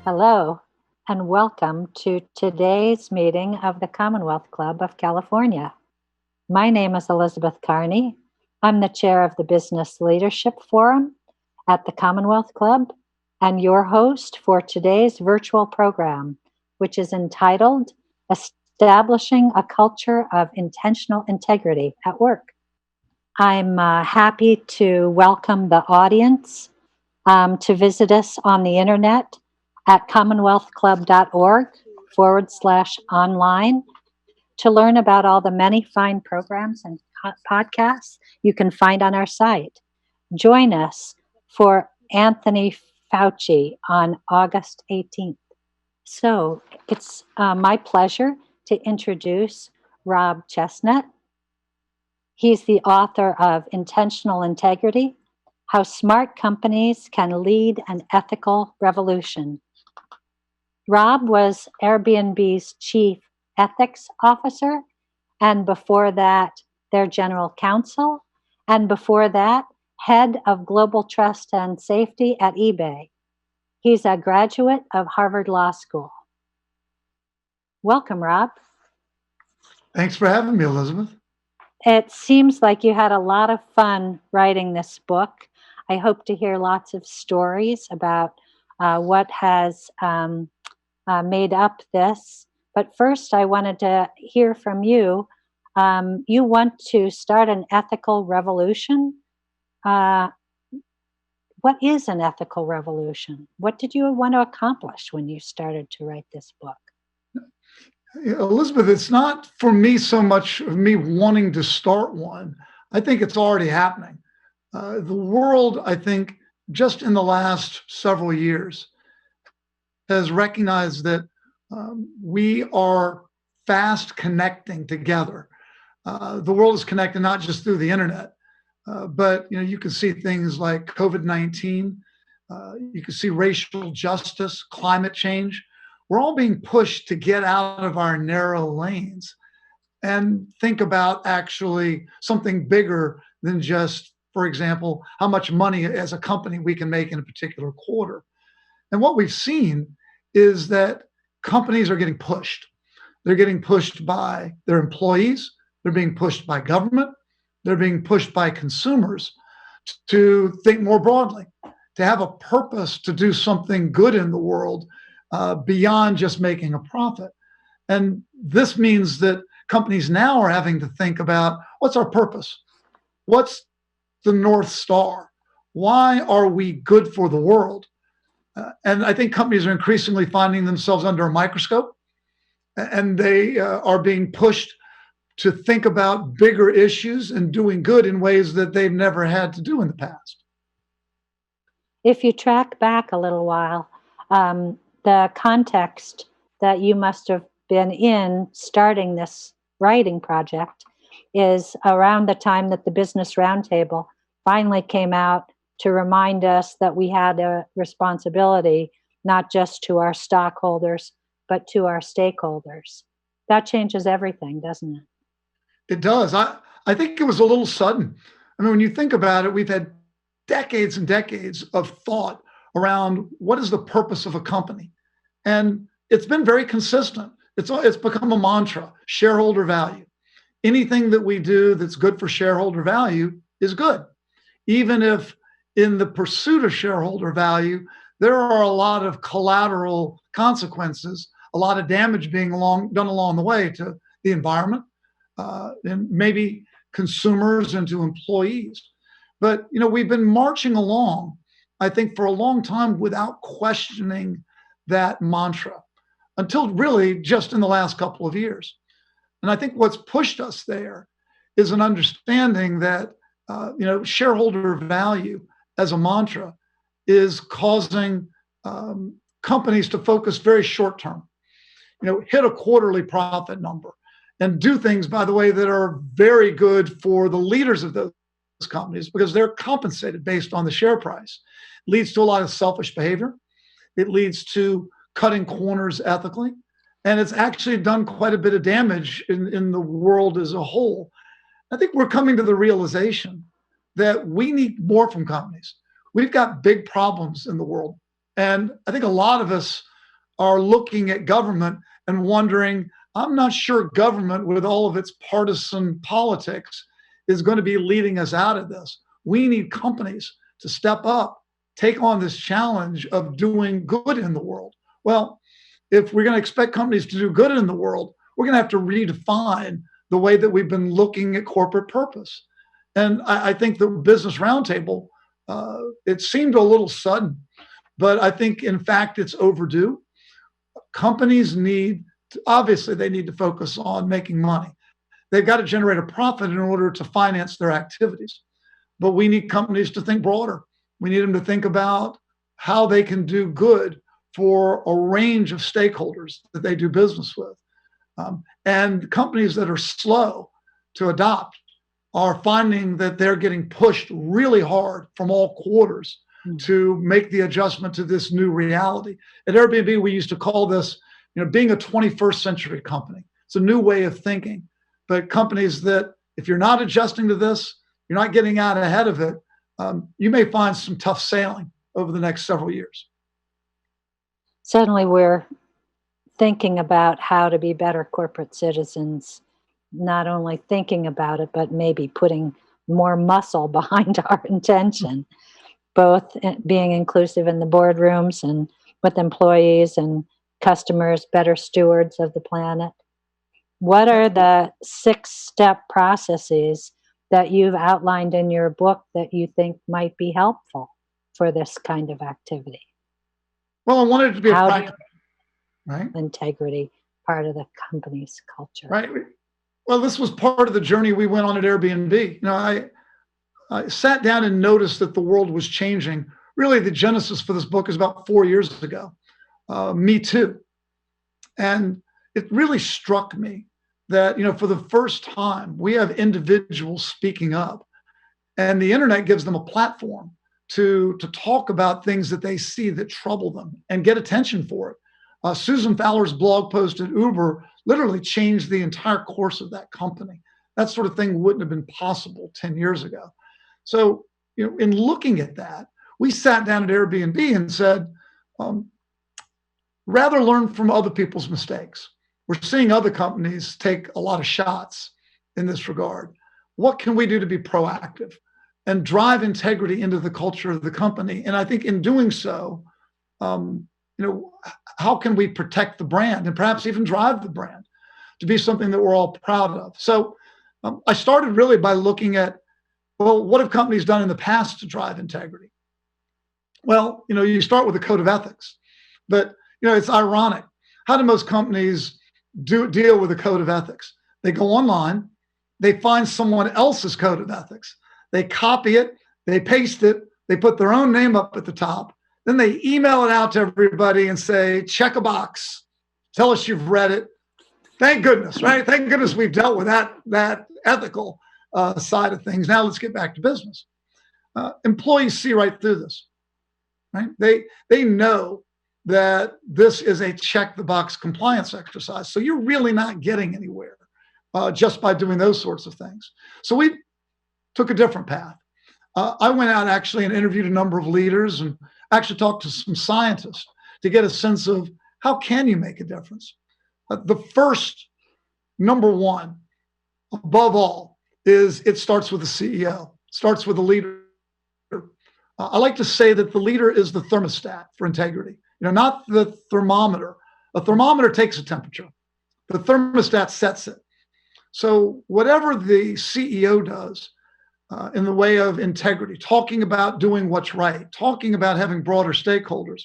Hello, and welcome to today's meeting of the Commonwealth Club of California. My name is Elizabeth Carney. I'm the chair of the Business Leadership Forum at the Commonwealth Club and your host for today's virtual program, which is entitled Establishing a Culture of Intentional Integrity at Work. I'm happy to welcome the audience to visit us on the internet at commonwealthclub.org/online to learn about all the many fine programs and podcasts you can find on our site. Join us for Anthony Fauci on August 18th. So it's my pleasure to introduce Rob Chestnut. He's the author of Intentional Integrity: How Smart Companies Can Lead an Ethical Revolution. Rob was Airbnb's chief ethics officer, and before that, their general counsel, and before that, head of global trust and safety at eBay. He's a graduate of Harvard Law School. Welcome, Rob. Thanks for having me, Elizabeth. It seems like you had a lot of fun writing this book. I hope to hear lots of stories about what has made up this. But first, I wanted to hear from you. You want to start an ethical revolution. What is an ethical revolution? What did you want to accomplish when you started to write this book? Elizabeth, it's not for me so much of me wanting to start one. I think it's already happening. The world, I think, just in the last several years, has recognized that we are fast connecting together. The world is connected not just through the internet, but you can see things like COVID-19. You can see racial justice, climate change. We're all being pushed to get out of our narrow lanes and think about actually something bigger than just, for example, how much money as a company we can make in a particular quarter. And what we've seen is that companies are getting pushed. They're getting pushed by their employees. They're being pushed by government. They're being pushed by consumers to think more broadly, to have a purpose to do something good in the world beyond just making a profit. And this means that companies now are having to think about, what's our purpose? What's the North Star? Why are we good for the world? And I think companies are increasingly finding themselves under a microscope, and they are being pushed to think about bigger issues and doing good in ways that they've never had to do in the past. If you track back a little while, the context that you must have been in starting this writing project is around the time that the Business Roundtable finally came out to remind us that we had a responsibility not just to our stockholders, but to our stakeholders. That changes everything, doesn't it? It does. I think it was a little sudden. I mean, when you think about it, we've had decades and decades of thought around what is the purpose of a company. And it's been very consistent. It's become a mantra: shareholder value. Anything that we do that's good for shareholder value is good. Even if in the pursuit of shareholder value, there are a lot of collateral consequences, a lot of damage being done along the way to the environment, and maybe consumers and to employees. But we've been marching along, I think, for a long time without questioning that mantra until really just in the last couple of years. And I think what's pushed us there is an understanding that shareholder value as a mantra is causing companies to focus very short term, hit a quarterly profit number and do things, by the way, that are very good for the leaders of those companies because they're compensated based on the share price. It leads to a lot of selfish behavior. It leads to cutting corners ethically. And it's actually done quite a bit of damage in the world as a whole. I think we're coming to the realization that we need more from companies. We've got big problems in the world. And I think a lot of us are looking at government and wondering, I'm not sure government, with all of its partisan politics, is going to be leading us out of this. We need companies to step up, take on this challenge of doing good in the world. Well, if we're going to expect companies to do good in the world, we're going to have to redefine the way that we've been looking at corporate purpose. And I think the Business Roundtable, it seemed a little sudden, but I think, in fact, it's overdue. Companies obviously, they need to focus on making money. They've got to generate a profit in order to finance their activities. But we need companies to think broader. We need them to think about how they can do good for a range of stakeholders that they do business with. And companies that are slow to adopt are finding that they're getting pushed really hard from all quarters to make the adjustment to this new reality. At Airbnb, we used to call this, being a 21st century company. It's a new way of thinking. But companies that, if you're not adjusting to this, you're not getting out ahead of it, you may find some tough sailing over the next several years. Certainly, we're thinking about how to be better corporate citizens, not only thinking about it, but maybe putting more muscle behind our intention, both being inclusive in the boardrooms and with employees and customers, better stewards of the planet. What are the 6-step processes that you've outlined in your book that you think might be helpful for this kind of activity? Well, I wanted it to be a practical, right? Integrity, part of the company's culture. Right. Well, this was part of the journey we went on at Airbnb. I sat down and noticed that the world was changing. Really, the genesis for this book is about 4 years ago. Me Too. And it really struck me that, for the first time, we have individuals speaking up, and the internet gives them a platform to talk about things that they see that trouble them and get attention for it. Susan Fowler's blog post at Uber literally changed the entire course of that company. That sort of thing wouldn't have been possible 10 years ago. So, in looking at that, we sat down at Airbnb and said, rather learn from other people's mistakes. We're seeing other companies take a lot of shots in this regard. What can we do to be proactive and drive integrity into the culture of the company? And I think in doing so, how can we protect the brand and perhaps even drive the brand to be something that we're all proud of? So I started really by looking at, well, what have companies done in the past to drive integrity? Well, you start with a code of ethics, but it's ironic. How do most companies deal with a code of ethics? They go online, they find someone else's code of ethics, they copy it, they paste it, they put their own name up at the top, then they email it out to everybody and say, check a box, tell us you've read it. Thank goodness, right? Thank goodness we've dealt with that ethical side of things. Now let's get back to business. Employees see right through this, right? They know that this is a check the box compliance exercise. So you're really not getting anywhere just by doing those sorts of things. So we took a different path. I went out actually and interviewed a number of leaders and actually talked to some scientists to get a sense of how can you make a difference. The first, number one, above all, is it starts with the CEO, starts with the leader. I like to say that the leader is the thermostat for integrity. Not the thermometer. A thermometer takes a temperature. The thermostat sets it. So whatever the CEO does in the way of integrity, talking about doing what's right, talking about having broader stakeholders,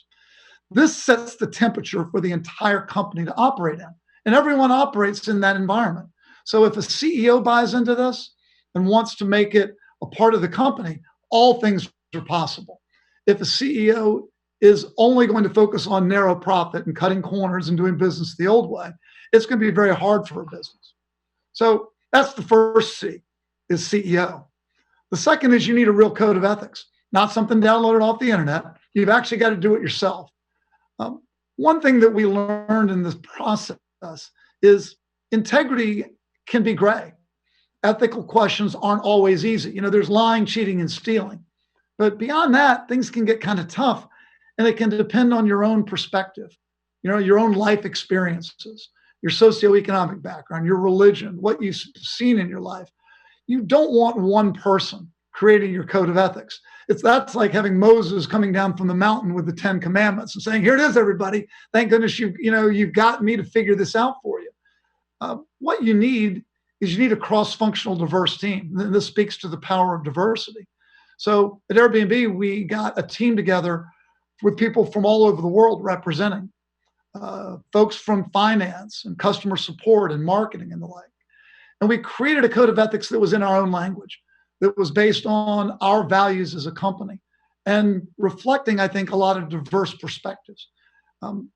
this sets the temperature for the entire company to operate in. And everyone operates in that environment. So if a CEO buys into this and wants to make it a part of the company, all things are possible. If a CEO is only going to focus on narrow profit and cutting corners and doing business the old way, it's going to be very hard for a business. So that's the first C, is CEO. The second is you need a real code of ethics, not something downloaded off the internet. You've actually got to do it yourself. One thing that we learned in this process is integrity can be gray. Ethical questions aren't always easy. There's lying, cheating, and stealing. But beyond that, things can get kind of tough. And it can depend on your own perspective. your own life experiences, your socioeconomic background, your religion, what you've seen in your life. You don't want one person creating your code of ethics. That's like having Moses coming down from the mountain with the 10 commandments and saying, here it is, everybody. Thank goodness you've got me to figure this out for you. What you need is you need a cross-functional diverse team. And this speaks to the power of diversity. So at Airbnb, we got a team together with people from all over the world representing, folks from finance and customer support and marketing and the like. And we created a code of ethics that was in our own language, that was based on our values as a company and reflecting, I think, a lot of diverse perspectives. And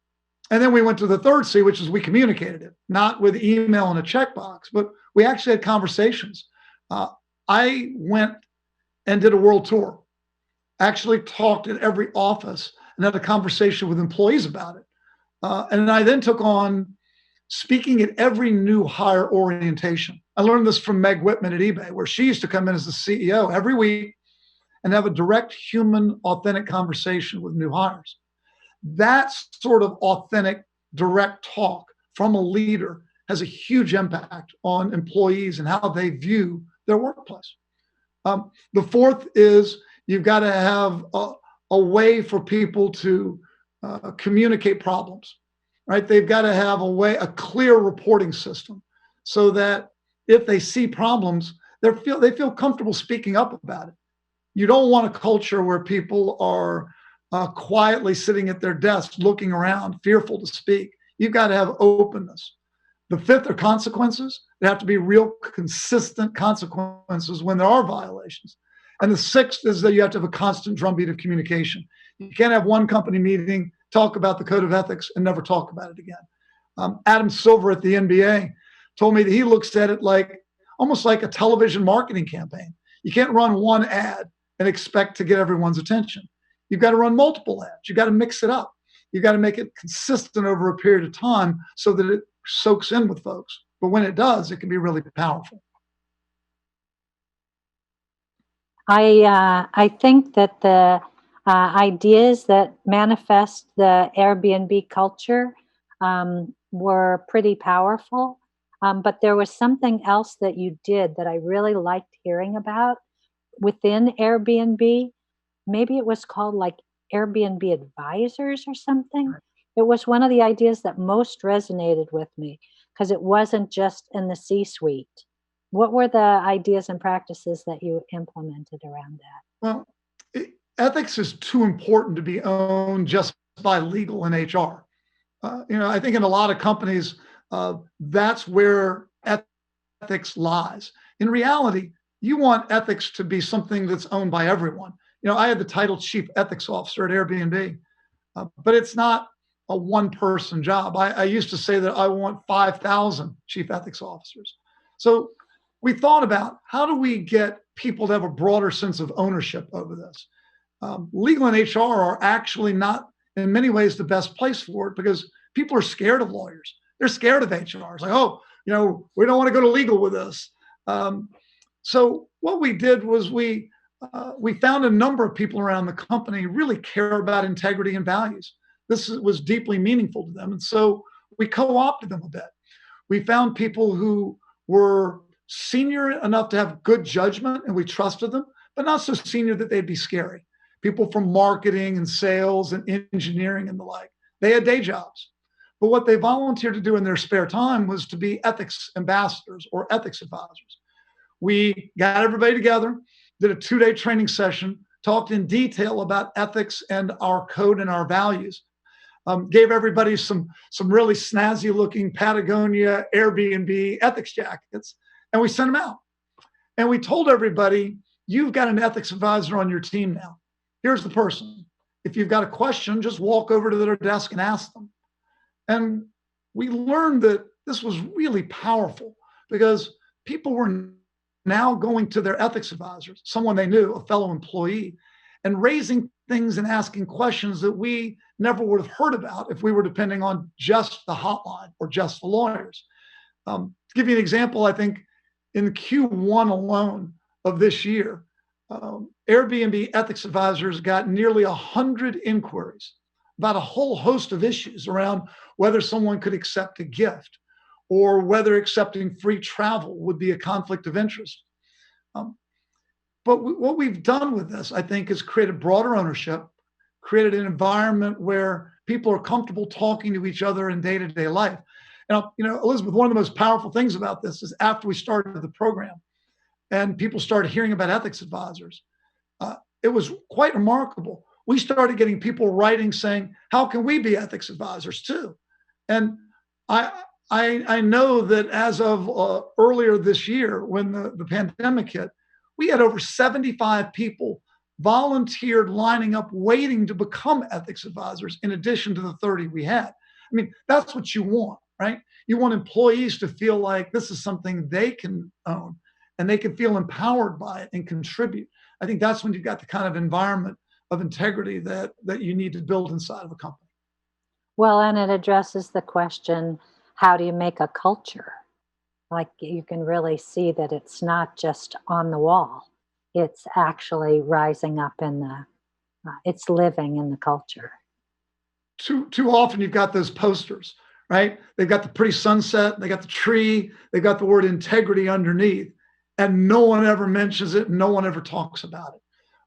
then we went to the third C, which is we communicated it, not with email and a checkbox, but we actually had conversations. I went and did a world tour, actually talked at every office and had a conversation with employees about it. And I then took on speaking at every new hire orientation. I learned this from Meg Whitman at eBay, where she used to come in as the CEO every week and have a direct human, authentic conversation with new hires. That sort of authentic, direct talk from a leader has a huge impact on employees and how they view their workplace. The fourth is you've got to have a way for people to communicate problems, right? They've got to have a clear reporting system so that if they see problems, they feel comfortable speaking up about it. You don't want a culture where people are quietly sitting at their desks, looking around, fearful to speak. You've got to have openness. The fifth are consequences. There have to be real consistent consequences when there are violations. And the sixth is that you have to have a constant drumbeat of communication. You can't have one company meeting, talk about the code of ethics, and never talk about it again. Adam Silver at the NBA told me that he looks at it like almost like a television marketing campaign. You can't run one ad and expect to get everyone's attention. You've got to run multiple ads. You've got to mix it up. You've got to make it consistent over a period of time so that it soaks in with folks. But when it does, it can be really powerful. I think that the ideas that manifest the Airbnb culture were pretty powerful. But there was something else that you did that I really liked hearing about within Airbnb. Maybe it was called like Airbnb advisors or something. It was one of the ideas that most resonated with me because it wasn't just in the C-suite. What were the ideas and practices that you implemented around that? Well, ethics is too important to be owned just by legal and HR. I think in a lot of companies, that's where ethics lies. In reality, you want ethics to be something that's owned by everyone. I had the title Chief Ethics Officer at Airbnb, but it's not a one-person job. I used to say that I want 5,000 Chief Ethics Officers. So we thought about how do we get people to have a broader sense of ownership over this. Legal and HR are actually not, in many ways, the best place for it because people are scared of lawyers. They're scared of HR. It's like, we don't want to go to legal with this. So what we did was we found a number of people around the company really care about integrity and values. This was deeply meaningful to them. And so we co-opted them a bit. We found people who were senior enough to have good judgment and we trusted them, but not so senior that they'd be scary. People from marketing and sales and engineering and the like. They had day jobs. But what they volunteered to do in their spare time was to be ethics ambassadors or ethics advisors. We got everybody together, did a 2-day training session, talked in detail about ethics and our code and our values. Gave everybody some really snazzy looking Patagonia Airbnb ethics jackets, and we sent them out. And we told everybody, you've got an ethics advisor on your team now. Here's the person. If you've got a question, just walk over to their desk and ask them. And we learned that this was really powerful because people were now going to their ethics advisors, someone they knew, a fellow employee, and raising things and asking questions that we never would have heard about if we were depending on just the hotline or just the lawyers. To give you an example, I think in Q1 alone of this year, Airbnb ethics advisors got nearly 100 inquiries about a whole host of issues around whether someone could accept a gift or whether accepting free travel would be a conflict of interest. Um, but what we've done with this, I think, is created broader ownership, created an environment where people are comfortable talking to each other in day-to-day life. Now, Elizabeth, one of the most powerful things about this is after we started the program and people started hearing about ethics advisors, it was quite remarkable. We started getting people writing saying, how can we be ethics advisors too? And I know that as of earlier this year, when the pandemic hit, we had over 75 people volunteered lining up waiting to become ethics advisors in addition to the 30 we had. I mean, that's what you want, right? You want employees to feel like this is something they can own and they can feel empowered by it and contribute. I think that's when you've got the kind of environment of integrity that you need to build inside of a company. Well, and it addresses the question, how do you make a culture? Like you can really see that it's not just on the wall. It's actually rising up in it's living in the culture. Too often you've got those posters, right? They've got the pretty sunset, they got the tree, they've got the word integrity underneath, and no one ever mentions it, no one ever talks about it.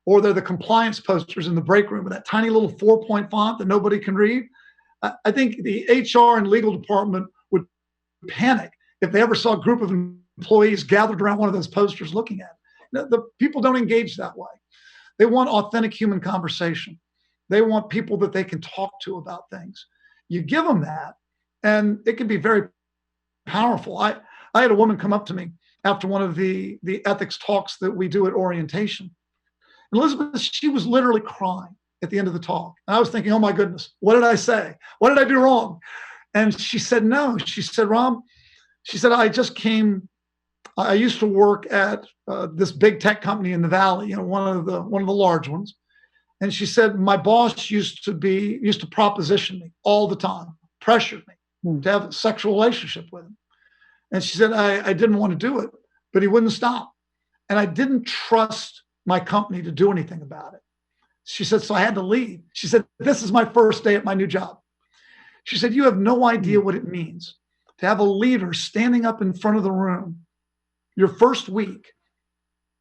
Or they're the compliance posters in the break room with that tiny little 4-point font that nobody can read. I think the HR and legal department would panic if they ever saw a group of employees gathered around one of those posters looking at it. The people don't engage that way. They want authentic human conversation. They want people that they can talk to about things. You give them that, and it can be very powerful. I had a woman come up to me after one of the ethics talks that we do at orientation. And Elizabeth, she was literally crying at the end of the talk. And I was thinking, oh my goodness, what did I say? What did I do wrong? And she said, no. She said, Ram, she said, I used to work at this big tech company in the Valley, one of the large ones. And she said, my boss used to proposition me all the time, pressured me to have a sexual relationship with him. And she said, I didn't want to do it, but he wouldn't stop. And I didn't trust my company to do anything about it. She said, so I had to leave. She said, this is my first day at my new job. She said, you have no idea what it means to have a leader standing up in front of the room your first week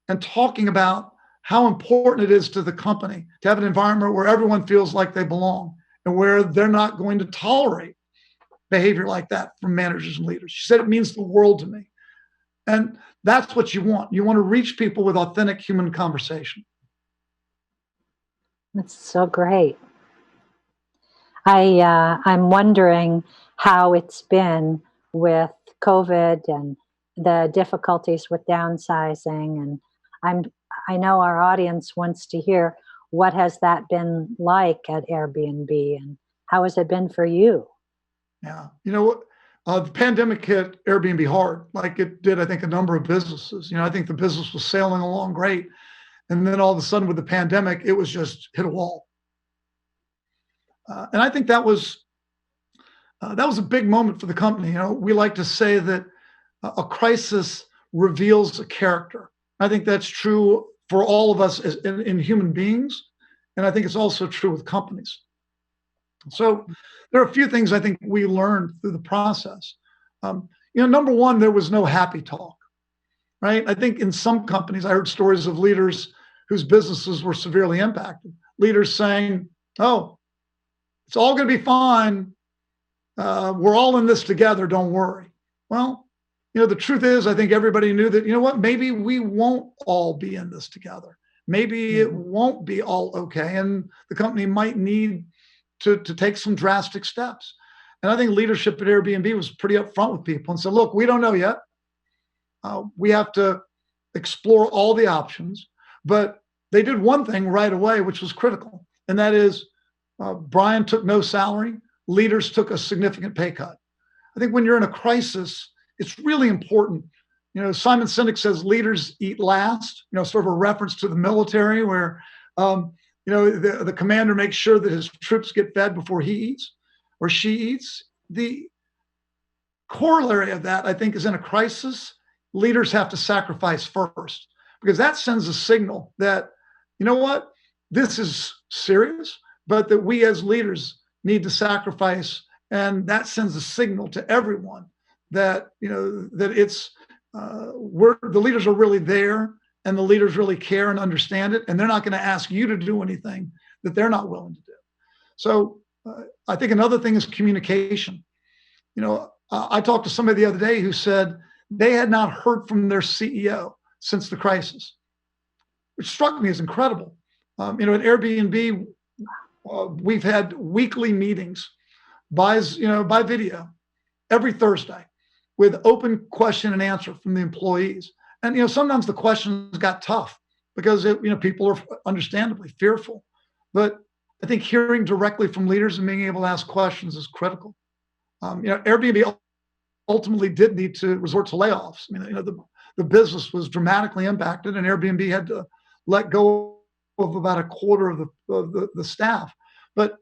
and talking about how important it is to the company to have an environment where everyone feels like they belong and where they're not going to tolerate behavior like that from managers and leaders. She said, it means the world to me. And that's what you want. You want to reach people with authentic human conversation. That's so great. I'm wondering how it's been with COVID and the difficulties with downsizing. And I know our audience wants to hear, what has that been like at Airbnb and how has it been for you? Yeah. The pandemic hit Airbnb hard, like it did, I think, a number of businesses. I think the business was sailing along great. And then all of a sudden with the pandemic, it was just hit a wall. And I think that was a big moment for the company. We like to say that a crisis reveals a character. I think that's true for all of us in human beings. And I think it's also true with companies. So there are a few things I think we learned through the process. Number one, there was no happy talk, right? I think in some companies, I heard stories of leaders whose businesses were severely impacted. Leaders saying, oh, it's all going to be fine. We're all in this together. Don't worry. Well, the truth is, I think everybody knew that, maybe we won't all be in this together. Maybe it won't be all okay. And the company might need to take some drastic steps. And I think leadership at Airbnb was pretty upfront with people and said, look, we don't know yet. We have to explore all the options. But they did one thing right away, which was critical. And that is Brian took no salary. Leaders took a significant pay cut. I think when you're in a crisis, it's really important. Simon Sinek says leaders eat last, sort of a reference to the military where, the commander makes sure that his troops get fed before he eats or she eats. The corollary of that, I think, is in a crisis, leaders have to sacrifice first because that sends a signal that, this is serious, but that we as leaders need to sacrifice, and that sends a signal to everyone that that it's we're the leaders are really there, and the leaders really care and understand it, and they're not going to ask you to do anything that they're not willing to do. So I think another thing is communication. I talked to somebody the other day who said they had not heard from their CEO since the crisis, which struck me as incredible. At Airbnb, we've had weekly meetings by video every Thursday with open question and answer from the employees. And sometimes the questions got tough because people are understandably fearful. But I think hearing directly from leaders and being able to ask questions is critical. Airbnb ultimately did need to resort to layoffs. The business was dramatically impacted, and Airbnb had to let go of about a quarter of the staff. But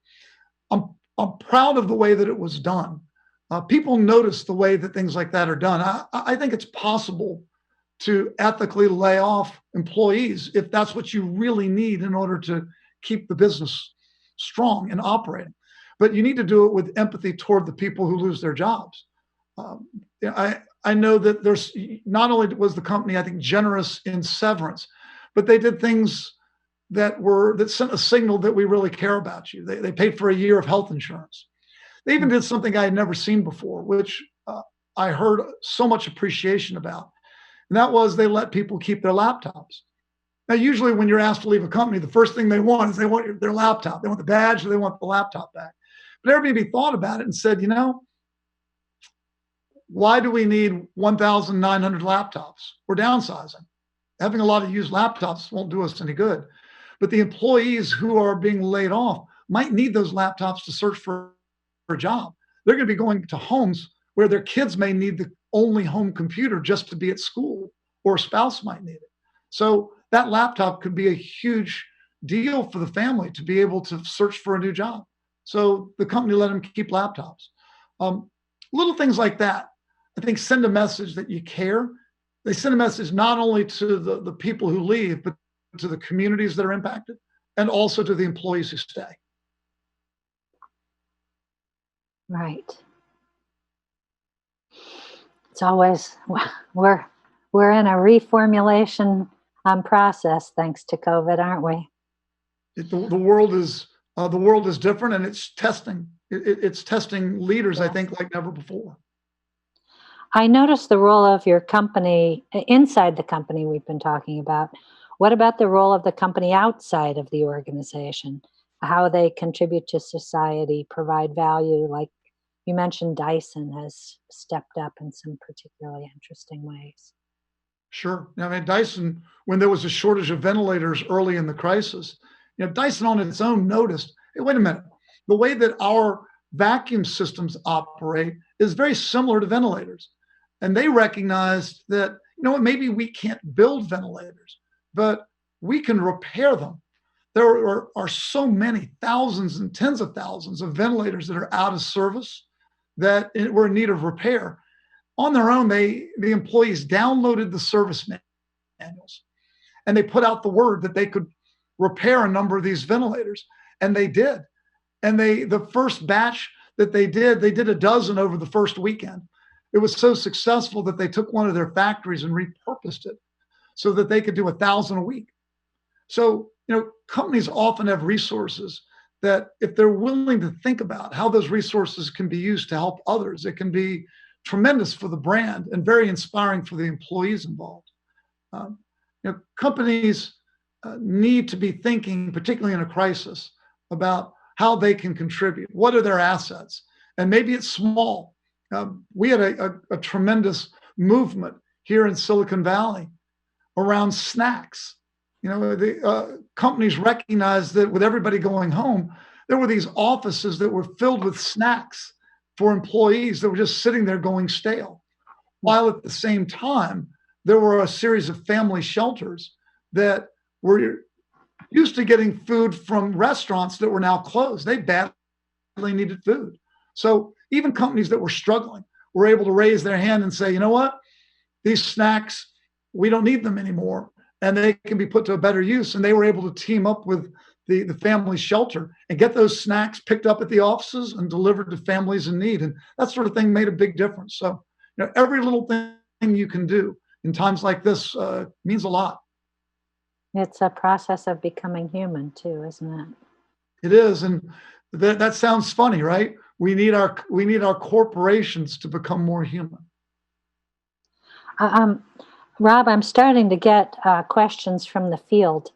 I'm proud of the way that it was done. People notice the way that things like that are done. I think it's possible to ethically lay off employees if that's what you really need in order to keep the business strong and operating. But you need to do it with empathy toward the people who lose their jobs. I know that there's not only was the company, I think, generous in severance, but they did things that sent a signal that we really care about you. They paid for a year of health insurance. They even did something I had never seen before, which I heard so much appreciation about. And that was they let people keep their laptops. Now, usually when you're asked to leave a company, the first thing they want is their laptop. They want the badge or they want the laptop back. But Airbnb thought about it and said, why do we need 1,900 laptops? We're downsizing. Having a lot of used laptops won't do us any good. But the employees who are being laid off might need those laptops to search for a job. They're going to be going to homes where their kids may need the only home computer just to be at school, or a spouse might need it. So that laptop could be a huge deal for the family to be able to search for a new job. So the company let them keep laptops. Little things like that, I think, send a message that you care. They send a message not only to the people who leave, but to the communities that are impacted, and also to the employees who stay. Right. It's always, we're in a reformulation process thanks to COVID, aren't we? The world is different, and it's testing. It's testing leaders, yes. I think, like never before. I noticed the role of your company inside the company we've been talking about. What about the role of the company outside of the organization? How they contribute to society, provide value, like you mentioned Dyson has stepped up in some particularly interesting ways. Sure. Dyson, when there was a shortage of ventilators early in the crisis, Dyson on its own noticed, hey, wait a minute, the way that our vacuum systems operate is very similar to ventilators. And they recognized that, maybe we can't build ventilators, but we can repair them. There are so many thousands and tens of thousands of ventilators that are out of service that were in need of repair. On their own, the employees downloaded the service manuals, and they put out the word that they could repair a number of these ventilators, and they did. And the first batch that they did a dozen over the first weekend. It was so successful that they took one of their factories and repurposed it so that they could do 1,000 a week. So, companies often have resources that if they're willing to think about how those resources can be used to help others, it can be tremendous for the brand and very inspiring for the employees involved. Companies need to be thinking, particularly in a crisis, about how they can contribute. What are their assets? And maybe it's small. We had a tremendous movement here in Silicon Valley around snacks. The companies recognized that with everybody going home, there were these offices that were filled with snacks for employees that were just sitting there going stale. While at the same time, there were a series of family shelters that were used to getting food from restaurants that were now closed. They badly needed food. So even companies that were struggling were able to raise their hand and say, you know what, these snacks, we don't need them anymore, and they can be put to a better use. And they were able to team up with the family shelter and get those snacks picked up at the offices and delivered to families in need. And that sort of thing made a big difference. So, every little thing you can do in times like this means a lot. It's a process of becoming human too, isn't it? It is, and that sounds funny, right? We need our corporations to become more human. Uh, Um, Rob, I'm starting to get questions from the field.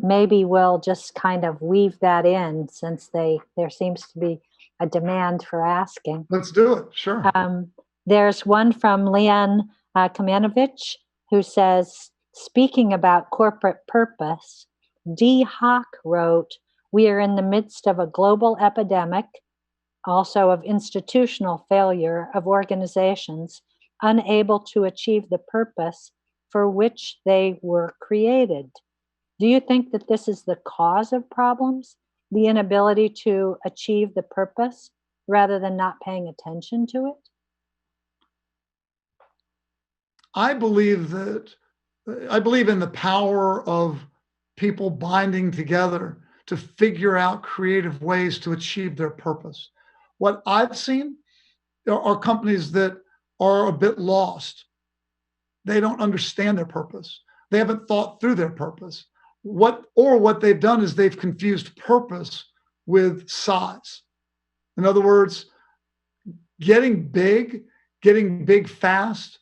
Maybe we'll just kind of weave that in since there seems to be a demand for asking. Let's do it. Sure. Um, there's one from Leon Kamenovich who says, speaking about corporate purpose, D. Hawk wrote, we are in the midst of a global epidemic, also of institutional failure of organizations unable to achieve the purpose for which they were created. Do you think that this is the cause of problems, the inability to achieve the purpose rather than not paying attention to it? I believe that I believe in the power of people binding together to figure out creative ways to achieve their purpose. What I've seen are companies that are a bit lost. They don't understand their purpose. They haven't thought through their purpose. What they've done is they've confused purpose with size. In other words, getting big, getting big fast,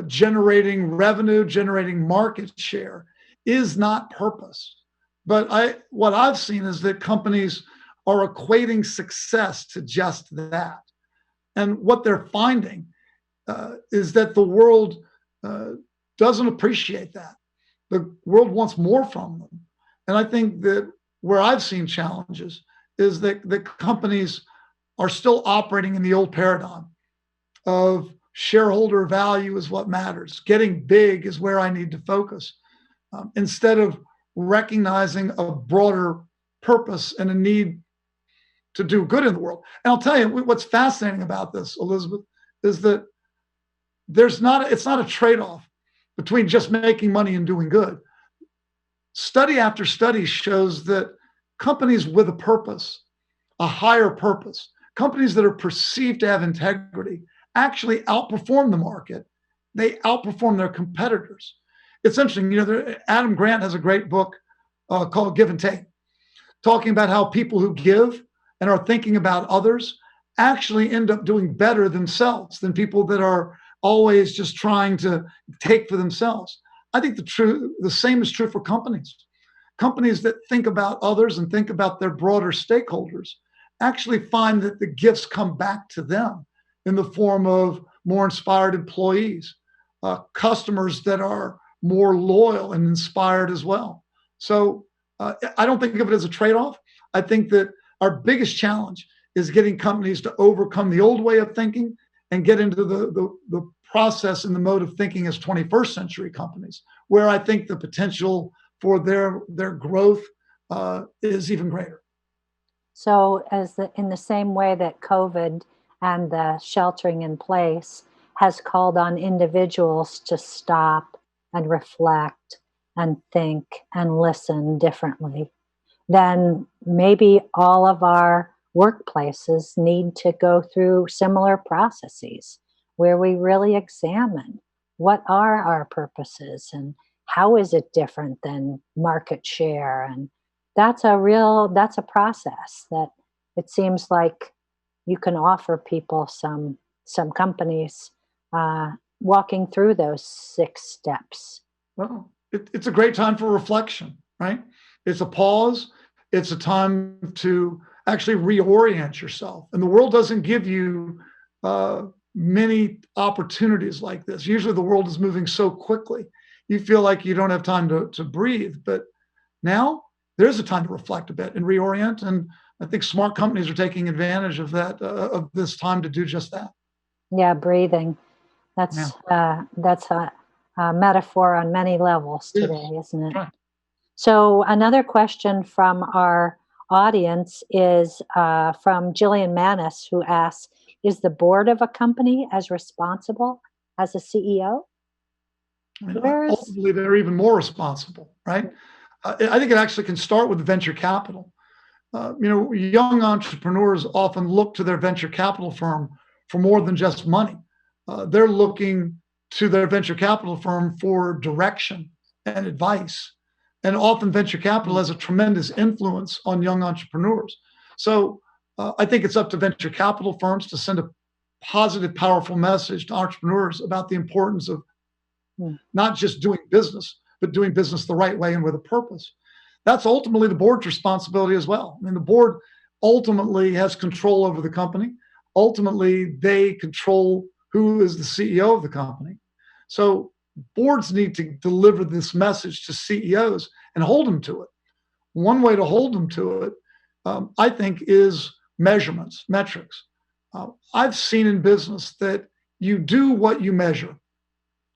generating revenue, generating market share is not purpose. But what I've seen is that companies are equating success to just that. And what they're finding is that the world uh, doesn't appreciate that. The world wants more from them. And I think that where I've seen challenges is that the companies are still operating in the old paradigm of shareholder value is what matters. Getting big is where I need to focus, instead of recognizing a broader purpose and a need to do good in the world. And I'll tell you what's fascinating about this, Elizabeth, is that it's not a trade-off between just making money and doing good. Study after study shows that companies with a purpose, a higher purpose, companies that are perceived to have integrity actually outperform the market. They outperform their competitors. It's interesting, Adam Grant has a great book called Give and Take, talking about how people who give and are thinking about others actually end up doing better themselves than people that are always just trying to take for themselves. I think the same is true for companies. Companies that think about others and think about their broader stakeholders actually find that the gifts come back to them in the form of more inspired employees, customers that are more loyal and inspired as well. So I don't think of it as a trade-off. I think that our biggest challenge is getting companies to overcome the old way of thinking and get into the process and the mode of thinking as 21st century companies, where I think the potential for their growth is even greater. So, in the same way that COVID and the sheltering in place has called on individuals to stop and reflect and think and listen differently, then maybe all of our workplaces need to go through similar processes where we really examine what are our purposes and how is it different than market share. And that's a process that it seems like you can offer people, some companies, walking through those 6 steps. Well, it's a great time for reflection, right? It's a pause. It's a time to actually reorient yourself. And the world doesn't give you many opportunities like this. Usually the world is moving so quickly. You feel like you don't have time to breathe. But now there's a time to reflect a bit and reorient. And I think smart companies are taking advantage of that, of this time to do just that. Yeah, breathing. Yeah. That's a metaphor on many levels Yes. today, isn't it? Right. So another question from our audience is from Jillian Manis, who asks, is the board of a company as responsible as a CEO? I mean, Where's ultimately, they're even more responsible, right? I think it actually can start with venture capital. Young entrepreneurs often look to their venture capital firm for more than just money. They're looking to their venture capital firm for direction and advice. And often venture capital has a tremendous influence on young entrepreneurs. So I think it's up to venture capital firms to send a positive, powerful message to entrepreneurs about the importance of Mm. not just doing business, but doing business the right way and with a purpose. That's ultimately the board's responsibility as well. I mean, the board ultimately has control over the company. Ultimately, they control who is the CEO of the company. So boards need to deliver this message to CEOs and hold them to it. One way to hold them to it, I think, is measurements, metrics. I've seen in business that you do what you measure.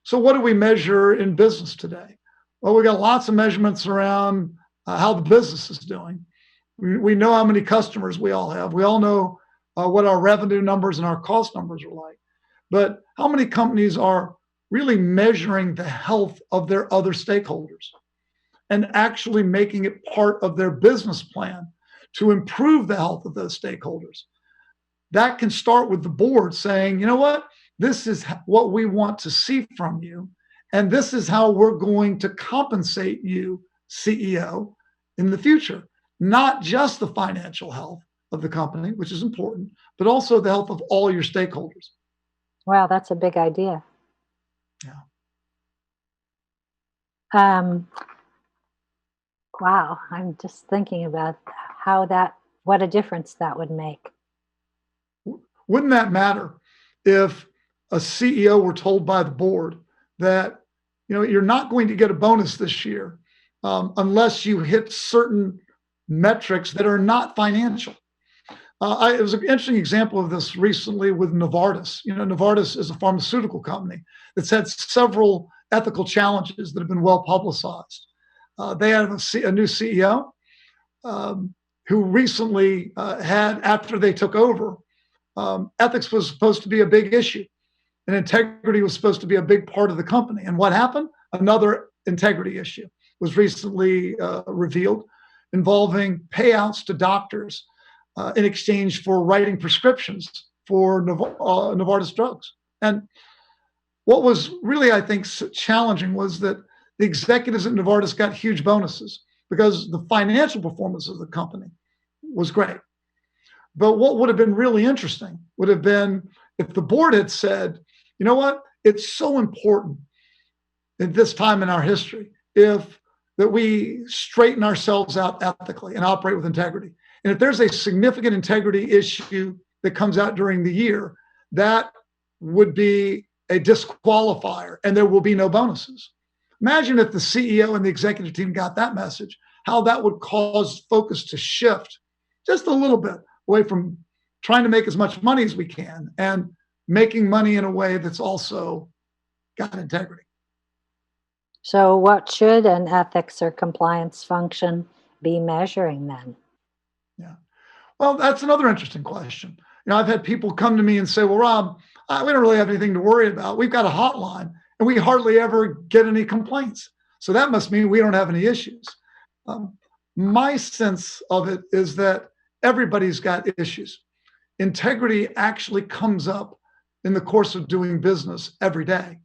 So, what do we measure in business today? Well, we got lots of measurements around how the business is doing. We know how many customers we all have. We all know what our revenue numbers and our cost numbers are like. But how many companies are really measuring the health of their other stakeholders and actually making it part of their business plan to improve the health of those stakeholders? That can start with the board saying, you know what, this is what we want to see from you. And this is how we're going to compensate you, CEO, in the future. Not just the financial health of the company, which is important, but also the health of all your stakeholders. Wow, that's a big idea. Yeah. Wow, I'm just thinking about what a difference that would make. Wouldn't that matter if a CEO were told by the board that, you're not going to get a bonus this year unless you hit certain metrics that are not financial? It was an interesting example of this recently with Novartis. Novartis is a pharmaceutical company that's had several ethical challenges that have been well publicized. They have a new CEO who recently had, after they took over, ethics was supposed to be a big issue, and integrity was supposed to be a big part of the company. And what happened? Another integrity issue was recently revealed, involving payouts to doctors in exchange for writing prescriptions for Novartis drugs. And what was really, I think, challenging was that the executives at Novartis got huge bonuses because the financial performance of the company was great. But what would have been really interesting would have been if the board had said, you know what, it's so important at this time in our history that we straighten ourselves out ethically and operate with integrity. And if there's a significant integrity issue that comes out during the year, that would be a disqualifier and there will be no bonuses. Imagine if the CEO and the executive team got that message, how that would cause focus to shift just a little bit away from trying to make as much money as we can and making money in a way that's also got integrity. So, what should an ethics or compliance function be measuring then? Yeah. Well, that's another interesting question. I've had people come to me and say, well, Rob, we don't really have anything to worry about. We've got a hotline and we hardly ever get any complaints. So that must mean we don't have any issues. My sense of it is that everybody's got issues. Integrity actually comes up in the course of doing business every day.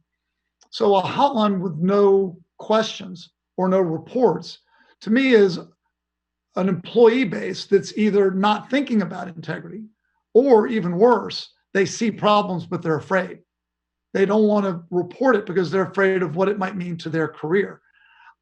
So a hotline with no questions or no reports, to me, is an employee base that's either not thinking about integrity, or even worse, they see problems, but they're afraid. They don't want to report it because they're afraid of what it might mean to their career.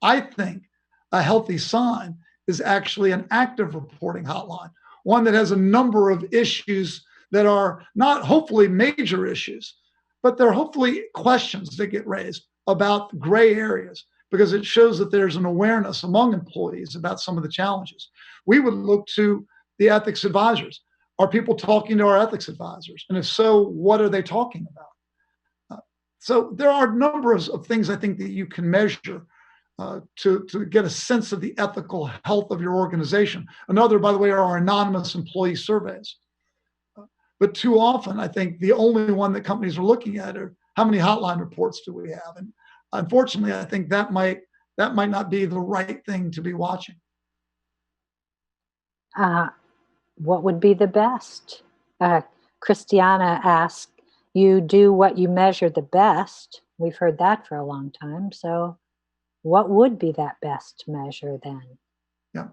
I think a healthy sign is actually an active reporting hotline, one that has a number of issues that are not hopefully major issues, but they're hopefully questions that get raised about gray areas, because it shows that there's an awareness among employees about some of the challenges. We would look to the ethics advisors. Are people talking to our ethics advisors? And if so, what are they talking about? So there are a number of things I think that you can measure to get a sense of the ethical health of your organization. Another, by the way, are our anonymous employee surveys. But too often, I think the only one that companies are looking at are how many hotline reports do we have? And unfortunately, I think that might that might not be the right thing to be watching. Uh, what would be the best? Uh, Christiana asked, you do what you measure the best. We've heard that for a long time. So, what would be that best measure then? Yeah.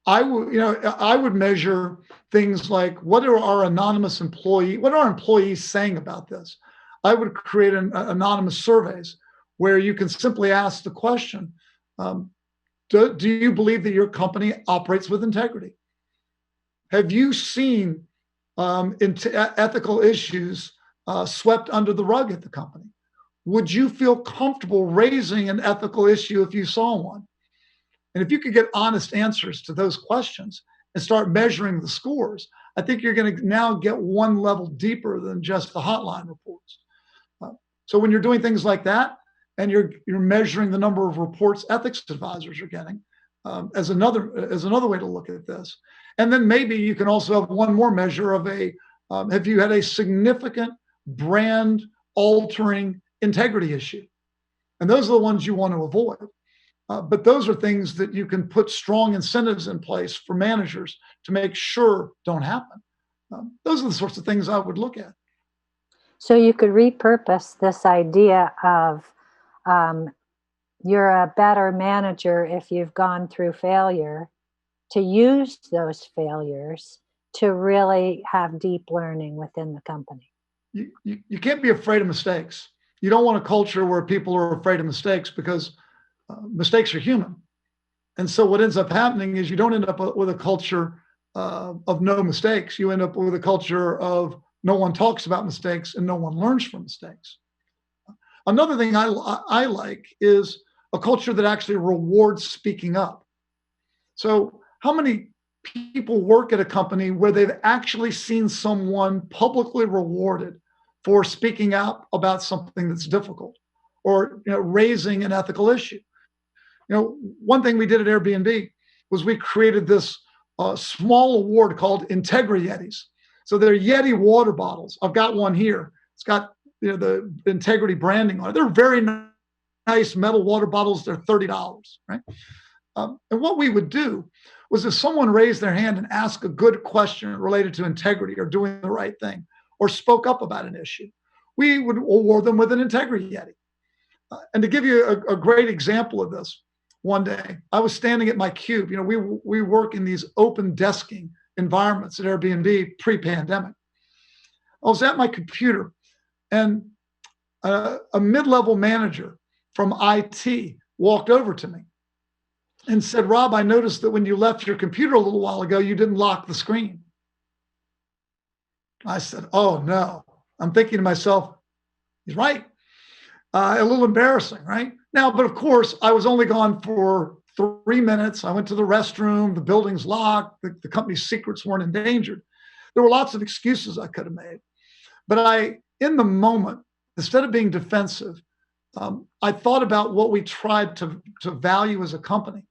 I would measure things like what are our employees saying about this? I would create anonymous surveys where you can simply ask the question, um, do you believe that your company operates with integrity? Have you seen ethical issues swept under the rug at the company? Would you feel comfortable raising an ethical issue if you saw one? And if you could get honest answers to those questions and start measuring the scores, I think you're going to now get one level deeper than just the hotline reports. Uh, so when you're doing things like that, and you're measuring the number of reports ethics advisors are getting, as another way to look at this, and then maybe you can also have one more measure of have you had a significant brand altering integrity issue, and those are the ones you want to avoid. But those are things that you can put strong incentives in place for managers to make sure don't happen. Those are the sorts of things I would look at. So, you could repurpose this idea of um, you're a better manager if you've gone through failure to use those failures to really have deep learning within the company. You can't be afraid of mistakes. You don't want a culture where people are afraid of mistakes because mistakes are human. And so what ends up happening is you don't end up with a culture of no mistakes. You end up with a culture of no one talks about mistakes and no one learns from mistakes. Another thing I like is a culture that actually rewards speaking up. So how many people work at a company where they've actually seen someone publicly rewarded for speaking out about something that's difficult or raising an ethical issue? One thing we did at Airbnb was we created this small award called Integrity Yetis. So they're Yeti water bottles. I've got one here. It's got the Integrity branding on it. They're very nice metal water bottles. They're $30, right? And what we would do was if someone raised their hand and asked a good question related to integrity or doing the right thing or spoke up about an issue, we would award them with an Integrity Yeti. And to give you a great example of this, one day I was standing at my cube. We work in these open desking environments at Airbnb pre-pandemic. I was at my computer, and a mid-level manager from IT walked over to me and said, "Rob, I noticed that when you left your computer a little while ago, you didn't lock the screen." I said, "Oh no." I'm thinking to myself, he's right. A little embarrassing, right? Now, but of course, I was only gone for 3 minutes. I went to the restroom. The building's locked. The company's secrets weren't endangered. There were lots of excuses I could have made. But in the moment, instead of being defensive, I thought about what we tried to value as a company.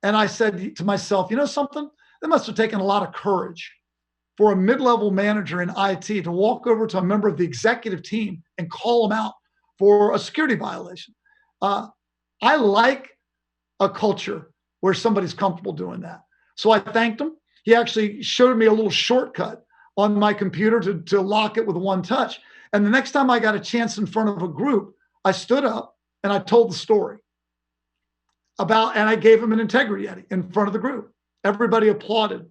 And I said to myself, something? That must have taken a lot of courage for a mid-level manager in IT to walk over to a member of the executive team and call them out for a security violation. I like a culture where somebody's comfortable doing that. So I thanked him. He actually showed me a little shortcut on my computer to lock it with one touch. And the next time I got a chance in front of a group, I stood up and I told the story and I gave him an Integrity Yeti in front of the group. Everybody applauded.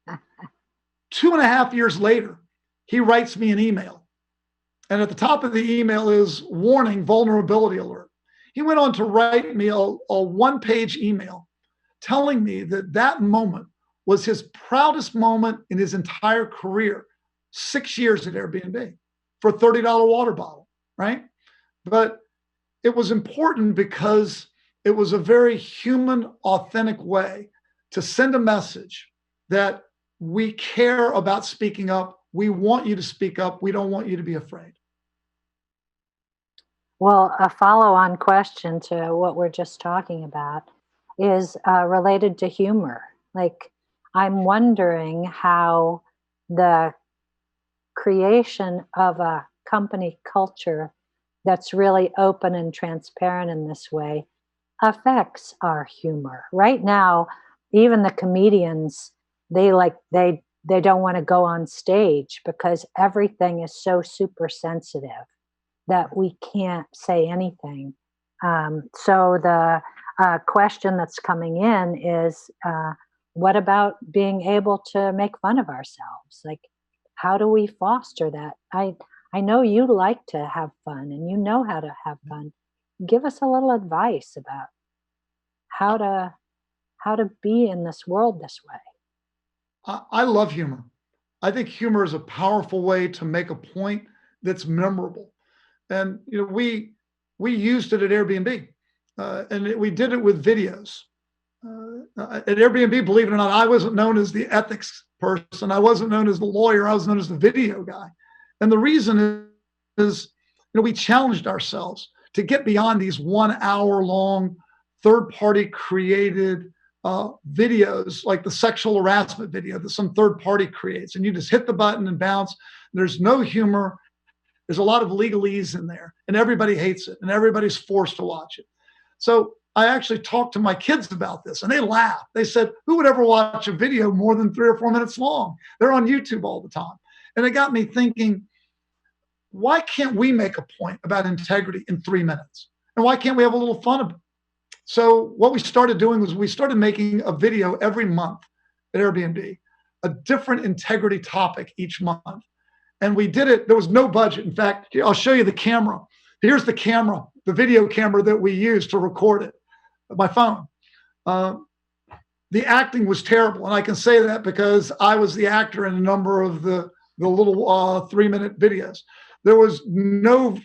2.5 years later, he writes me an email. And at the top of the email is warning, vulnerability alert. He went on to write me a one-page email telling me that moment was his proudest moment in his entire career, 6 years at Airbnb for a $30 water bottle, right? But it was important because it was a very human, authentic way to send a message that we care about speaking up. We want you to speak up. We don't want you to be afraid. Well, a follow on question to what we're just talking about is related to humor. Like, I'm wondering how the creation of a company culture that's really open and transparent in this way affects our humor. Right now, even the comedians, they don't want to go on stage because everything is so super sensitive that we can't say anything. So the question that's coming in is, what about being able to make fun of ourselves? Like, how do we foster that? I know you like to have fun and you know how to have fun. Give us a little advice about how to how to be in this world this way. I love humor. I think humor is a powerful way to make a point that's memorable. And we used it at Airbnb, we did it with videos. At Airbnb, believe it or not, I wasn't known as the ethics person. I wasn't known as the lawyer. I was known as the video guy. And the reason is, we challenged ourselves to get beyond these 1 hour long, third party created videos, like the sexual harassment video that some third party creates. And you just hit the button and bounce. There's no humor. There's a lot of legalese in there, and everybody hates it, and everybody's forced to watch it. So I actually talked to my kids about this, and they laughed. They said, "Who would ever watch a video more than 3 or 4 minutes long? They're on YouTube all the time." And it got me thinking, why can't we make a point about integrity in 3 minutes? And why can't we have a little fun about it? So what we started doing was we started making a video every month at Airbnb, a different integrity topic each month. And we did it, there was no budget. In fact, I'll show you the camera. Here's the camera, the video camera that we used to record it, my phone. The acting was terrible. And I can say that because I was the actor in a number of the little 3-minute videos. There was no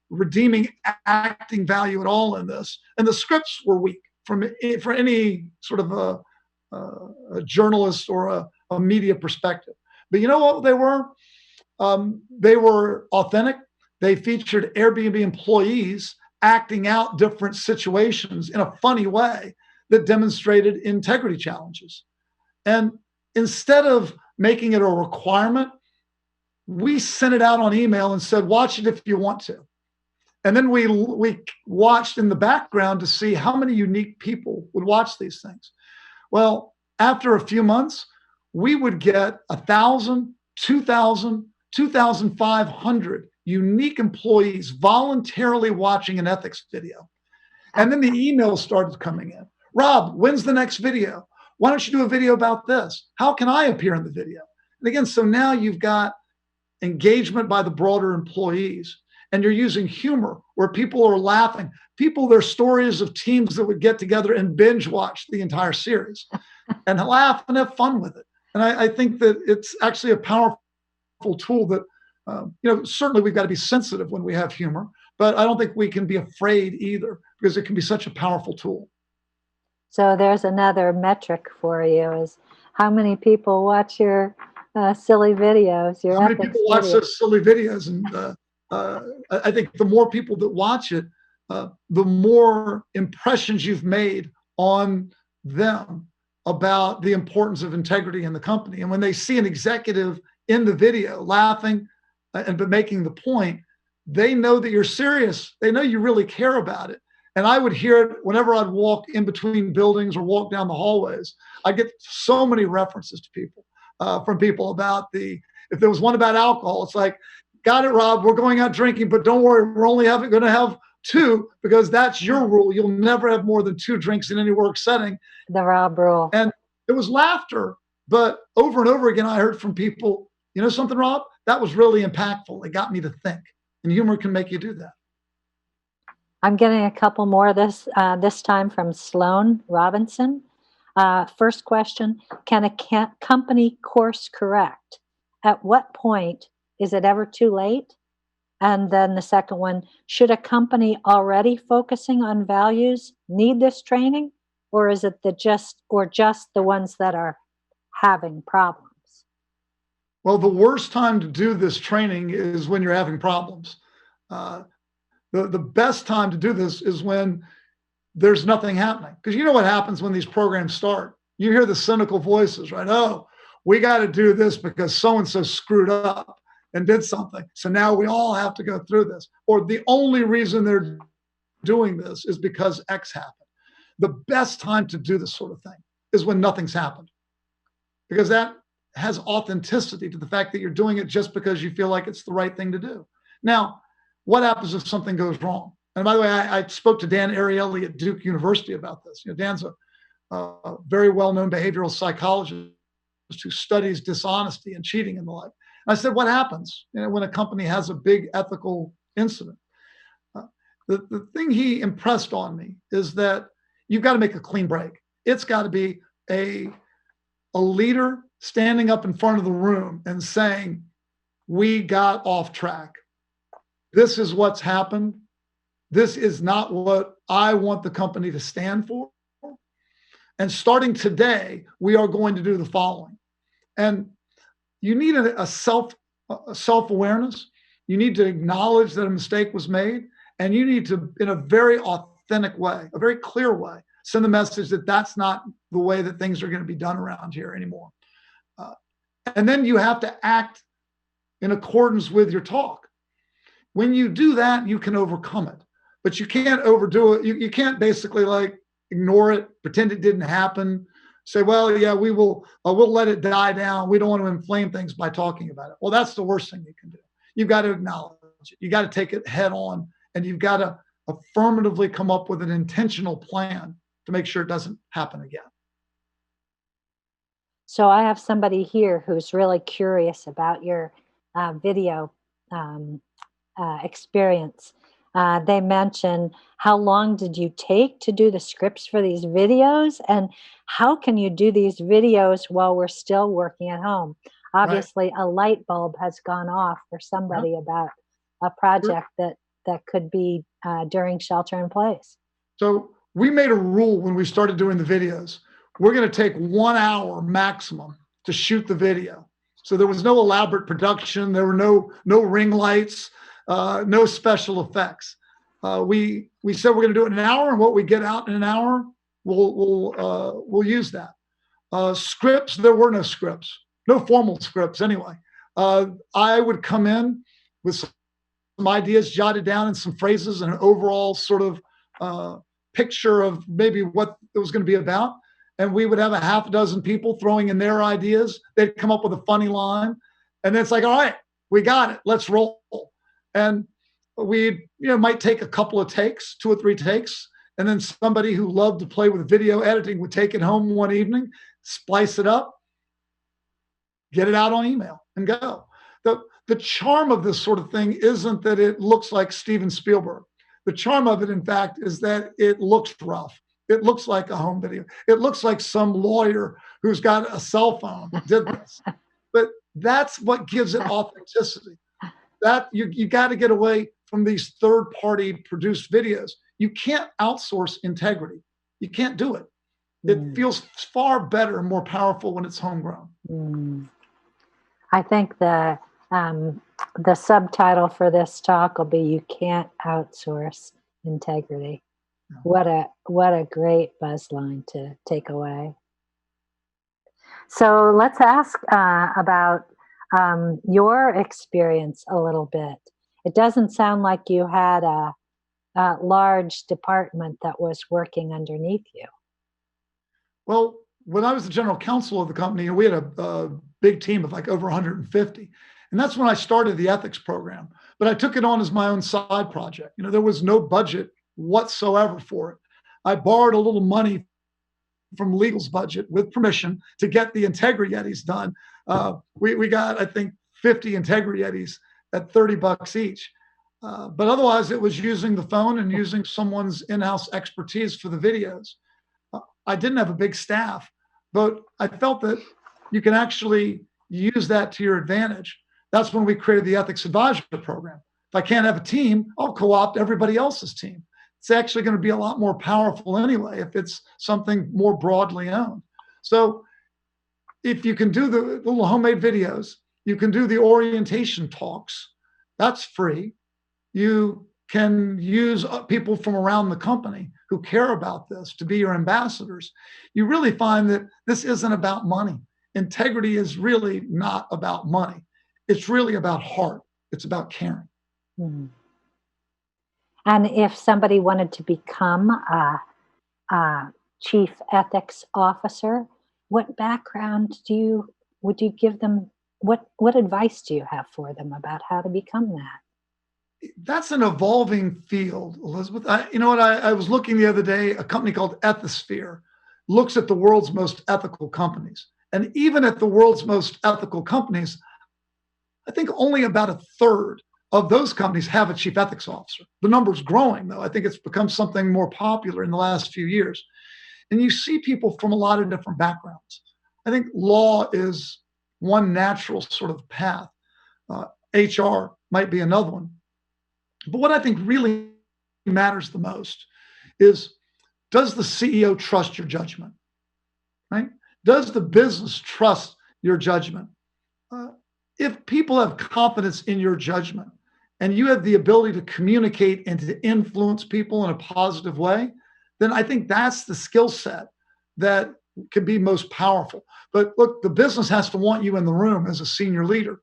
redeeming acting value at all in this. And the scripts were weak for any sort of a journalist or a media perspective. But you know what they were? They were authentic. They featured Airbnb employees acting out different situations in a funny way that demonstrated integrity challenges. And instead of making it a requirement, we sent it out on email and said, watch it if you want to. And then we watched in the background to see how many unique people would watch these things. Well, after a few months, we would get 1,000, 2,000, 2,500 unique employees voluntarily watching an ethics video. And then the emails started coming in. Rob, when's the next video? Why don't you do a video about this? How can I appear in the video? And again, so now you've got engagement by the broader employees, and you're using humor where people are laughing. Their stories of teams that would get together and binge watch the entire series and laugh and have fun with it. And I think that it's actually a powerful tool that, certainly we've got to be sensitive when we have humor, but I don't think we can be afraid either because it can be such a powerful tool. So there's another metric for you: is how many people watch your silly videos, your How many ethics people watch videos. those silly videos? And I think the more people that watch it, the more impressions you've made on them about the importance of integrity in the company. And when they see an executive in the video laughing but making the point, they know that you're serious. They know you really care about it. And I would hear it whenever I'd walk in between buildings or walk down the hallways. I get so many references to people from people about if there was one about alcohol, it's like, got it, Rob, we're going out drinking, but don't worry, we're only going to have 2 because that's your rule. You'll never have more than 2 drinks in any work setting. The Rob rule. And it was laughter, but over and over again, I heard from people, you know something, Rob, that was really impactful. It got me to think, and humor can make you do that. I'm getting a couple more this time from Sloan Robinson. First question: can a company course correct? At what point is it ever too late? And then the second one: should a company already focusing on values need this training, or is it just the ones that are having problems? Well, the worst time to do this training is when you're having problems. The best time to do this is when there's nothing happening. Because you know what happens when these programs start? You hear the cynical voices, right? Oh, we got to do this because so-and-so screwed up and did something. So now we all have to go through this. Or the only reason they're doing this is because X happened. The best time to do this sort of thing is when nothing's happened, because that has authenticity to the fact that you're doing it just because you feel like it's the right thing to do. Now, what happens if something goes wrong? And by the way, I spoke to Dan Ariely at Duke University about this. Dan's a very well-known behavioral psychologist who studies dishonesty and cheating and the like. And I said, what happens when a company has a big ethical incident? The thing he impressed on me is that you've got to make a clean break. It's got to be a leader standing up in front of the room and saying, we got off track. This is what's happened. This is not what I want the company to stand for. And starting today, we are going to do the following. And you need a self-awareness. You need to acknowledge that a mistake was made. And you need to, in a very authentic way, a very clear way, send the message that that's not the way that things are going to be done around here anymore. And then you have to act in accordance with your talk. When you do that, you can overcome it. But you can't overdo it. You can't basically like ignore it, pretend it didn't happen, say, well, yeah, we'll let it die down. We don't want to inflame things by talking about it. Well, that's the worst thing you can do. You've got to acknowledge it. You got to take it head on, and you've got to affirmatively come up with an intentional plan to make sure it doesn't happen again. So I have somebody here who's really curious about your video experience. They mention, how long did you take to do the scripts for these videos? And how can you do these videos while we're still working at home? Obviously, a light bulb has gone off for somebody about a project that could be during shelter in place. So we made a rule when we started doing the videos. We're going to take 1 hour maximum to shoot the video. So there was no elaborate production. There were no ring lights, no special effects. We said we're going to do it in an hour, and what we get out in an hour, we'll use that. Scripts, there were no scripts, no formal scripts anyway. I would come in with some ideas jotted down and some phrases and an overall sort of picture of maybe what it was going to be about. And we would have a half a dozen people throwing in their ideas. They'd come up with a funny line. And then it's like, all right, we got it. Let's roll. And we might take a couple of takes, 2 or 3 takes. And then somebody who loved to play with video editing would take it home one evening, splice it up, get it out on email, and go. The charm of this sort of thing isn't that it looks like Steven Spielberg. The charm of it, in fact, is that it looks rough. It looks like a home video. It looks like some lawyer who's got a cell phone did this. But that's what gives it authenticity. That you got to get away from these third-party produced videos. You can't outsource integrity. You can't do it. It feels far better and more powerful when it's homegrown. I think the subtitle for this talk will be, "You Can't Outsource Integrity." What a great buzz line to take away. So let's ask about your experience a little bit. It doesn't sound like you had a large department that was working underneath you. Well, when I was the general counsel of the company, we had a big team of like over 150. And that's when I started the ethics program. But I took it on as my own side project. There was no budget whatsoever for it. I borrowed a little money from legal's budget with permission to get the Integra Yetis done. We got, I think, 50 Integra Yetis at $30 each. But otherwise, it was using the phone and using someone's in-house expertise for the videos. I didn't have a big staff, but I felt that you can actually use that to your advantage. That's when we created the Ethics Advisor Program. If I can't have a team, I'll co-opt everybody else's team. It's actually going to be a lot more powerful anyway if it's something more broadly owned. So if you can do the little homemade videos, you can do the orientation talks, that's free. You can use people from around the company who care about this to be your ambassadors. You really find that this isn't about money. Integrity is really not about money. It's really about heart. It's about caring. Mm-hmm. And if somebody wanted to become a chief ethics officer, what background would you give them? What advice do you have for them about how to become that? That's an evolving field, Elizabeth. You know what? I was looking the other day, a company called Ethisphere looks at the world's most ethical companies. And even at the world's most ethical companies, I think only about a third of those companies have a chief ethics officer. The number's growing, though. I think it's become something more popular in the last few years. And you see people from a lot of different backgrounds. I think law is one natural sort of path. HR might be another one. But what I think really matters the most is, does the CEO trust your judgment? Right? Does the business trust your judgment? Uh, if people have confidence in your judgment and you have the ability to communicate and to influence people in a positive way, then I think that's the skill set that can be most powerful. But look, the business has to want you in the room as a senior leader.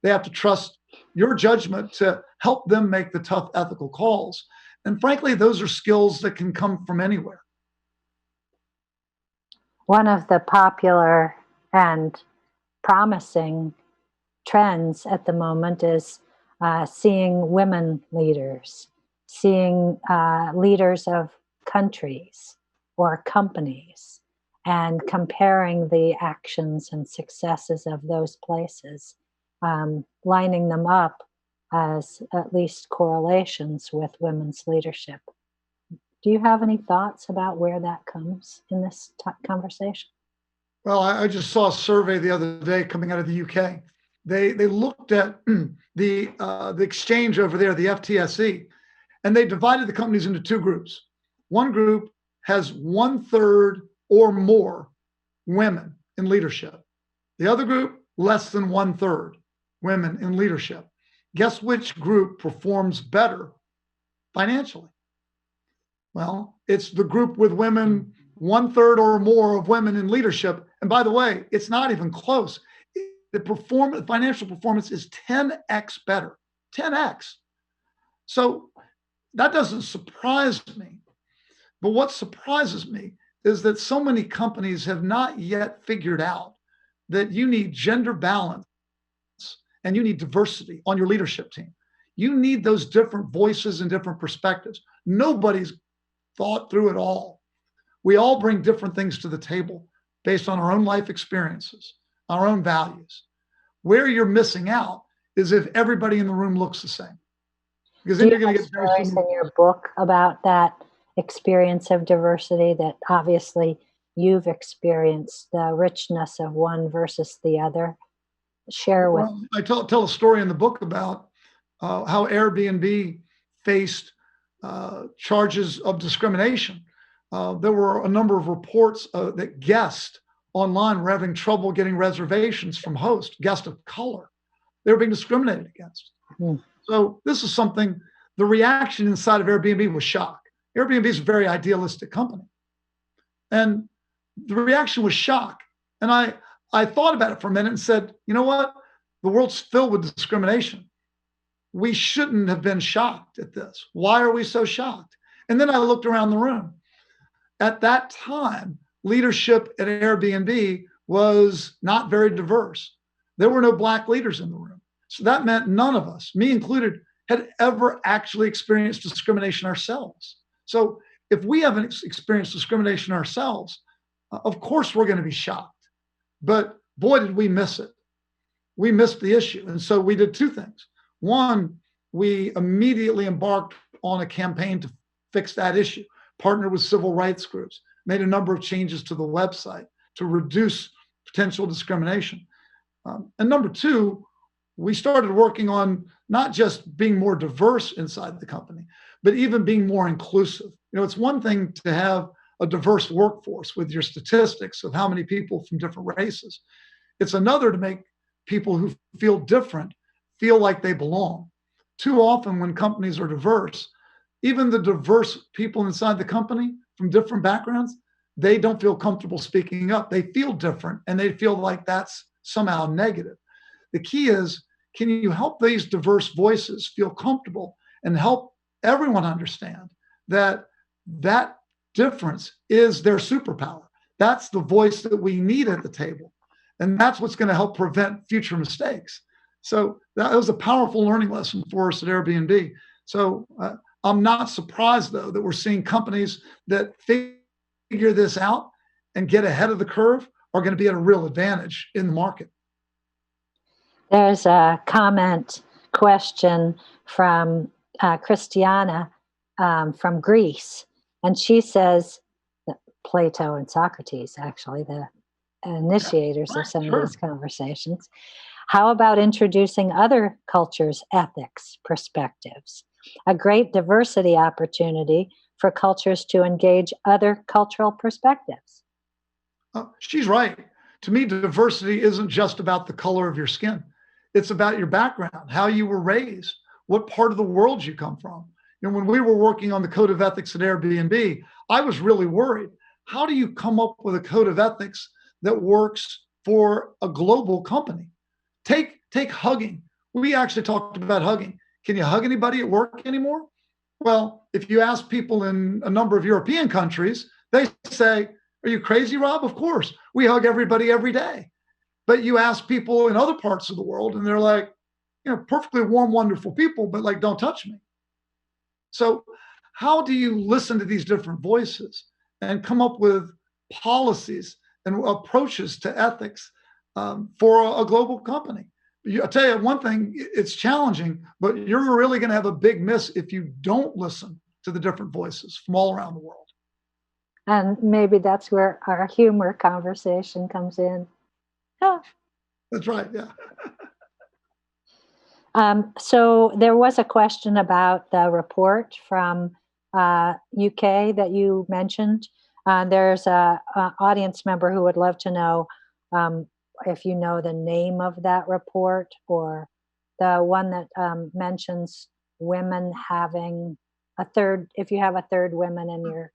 They have to trust your judgment to help them make the tough ethical calls. And frankly, those are skills that can come from anywhere. One of the popular and promising trends at the moment is seeing women leaders, seeing leaders of countries or companies, and comparing the actions and successes of those places, lining them up as at least correlations with women's leadership. Do you have any thoughts about where that comes in this conversation? Well, I just saw a survey the other day coming out of the UK. They looked at the exchange over there, the FTSE, and they divided the companies into two groups. One group has 1/3 or more women in leadership. The other group, less than 1/3 women in leadership. Guess which group performs better financially? Well, it's the group with women, 1/3 or more of women in leadership. And by the way, it's not even close. The financial performance is 10x better, 10x. So that doesn't surprise me. But what surprises me is that so many companies have not yet figured out that you need gender balance and you need diversity on your leadership team. You need those different voices and different perspectives. Nobody's thought through it all. We all bring different things to the table based on our own life experiences, our own values. Where you're missing out is if everybody in the room looks the same. Because then Do you're you going have to get very stories similar. in your book about that experience of diversity that obviously you've experienced, the richness of one versus the other? Share with. Well, I tell a story in the book about how Airbnb faced charges of discrimination. There were a number of reports that guests online were having trouble getting reservations from hosts, guests of color. They were being discriminated against. Mm. So this is something, the reaction inside of Airbnb was shock. Airbnb is a very idealistic company. And the reaction was shock. And I thought about it for a minute and said, you know what? The world's filled with discrimination. We shouldn't have been shocked at this. Why are we so shocked? And then I looked around the room. At that time, leadership at Airbnb was not very diverse. There were no Black leaders in the room. So that meant none of us, me included, had ever actually experienced discrimination ourselves. So if we haven't experienced discrimination ourselves, of course we're going to be shocked. But boy, did we miss it. We missed the issue. And so we did two things. One, we immediately embarked on a campaign to fix that issue, partnered with civil rights groups, made a number of changes to the website to reduce potential discrimination. And number two, we started working on not just being more diverse inside the company, but even being more inclusive. You know, it's one thing to have a diverse workforce with your statistics of how many people from different races. It's another to make people who feel different feel like they belong. Too often when companies are diverse, even the diverse people inside the company from different backgrounds, they don't feel comfortable speaking up. They feel different and they feel like that's somehow negative. The key is, can you help these diverse voices feel comfortable and help everyone understand that that difference is their superpower. That's the voice that we need at the table. And that's what's going to help prevent future mistakes. So that was a powerful learning lesson for us at Airbnb. So I'm not surprised, though, that we're seeing companies that figure this out and get ahead of the curve are going to be at a real advantage in the market. There's a question from Christiana from Greece, and she says that Plato and Socrates, actually, the initiators of Right, some of sure. these conversations. How about introducing other cultures' ethics perspectives? A great diversity opportunity for cultures to engage other cultural perspectives. She's right. To me, diversity isn't just about the color of your skin. It's about your background, how you were raised, what part of the world you come from. When we were working on the code of ethics at Airbnb, I was really worried. How do you come up with a code of ethics that works for a global company? Take hugging. We actually talked about hugging. Can you hug anybody at work anymore? Well, if you ask people in a number of European countries, they say, "Are you crazy, Rob? Of course. We hug everybody every day." But you ask people in other parts of the world, and they're like, perfectly warm, wonderful people, but like, don't touch me. So, how do you listen to these different voices and come up with policies and approaches to ethics for a global company? I'll tell you one thing, it's challenging, but you're really going to have a big miss if you don't listen to the different voices from all around the world. And maybe that's where our humor conversation comes in. Oh. That's right. Yeah. So there was a question about the report from UK that you mentioned. There's a audience member who would love to know um, if you know the name of that report, or the one that mentions women having a third, if you have a third women in your.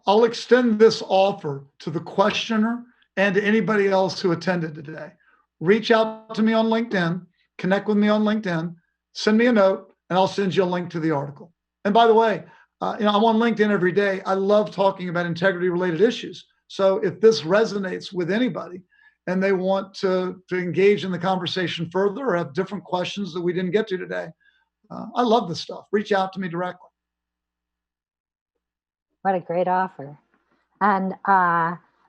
I'll extend this offer to the questioner and to anybody else who attended today. Reach out to me on LinkedIn, connect with me on LinkedIn, send me a note, and I'll send you a link to the article. And by the way, I'm on LinkedIn every day. I love talking about integrity related issues. So if this resonates with anybody and they want to engage in the conversation further or have different questions that we didn't get to today, I love this stuff. Reach out to me directly. What a great offer. And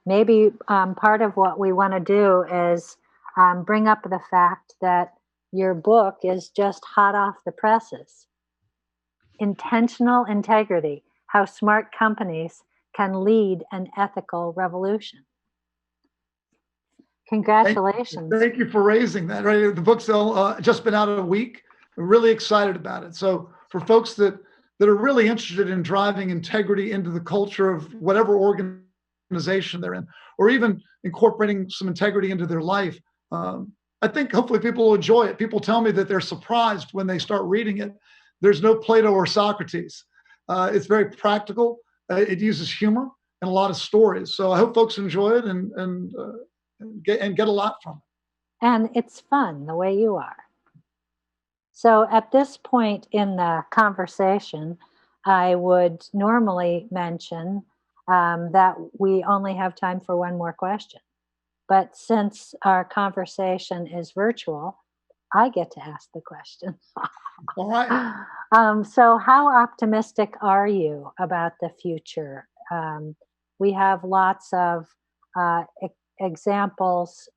maybe part of what we want to do is bring up the fact that your book is just hot off the presses. Intentional Integrity: How Smart Companies Can Lead an Ethical Revolution. Congratulations. Thank you for raising that. Right, the book's just been out a week. I'm really excited about it. So for folks that are really interested in driving integrity into the culture of whatever organization they're in, or even incorporating some integrity into their life, I think hopefully people will enjoy it. People tell me that they're surprised when they start reading it. There's no Plato or Socrates. It's very practical. It uses humor and a lot of stories. So I hope folks enjoy it and get a lot from it. And it's fun the way you are. So at this point in the conversation, I would normally mention that we only have time for one more question. But since our conversation is virtual, I get to ask the question. All right. So how optimistic are you about the future? We have lots of examples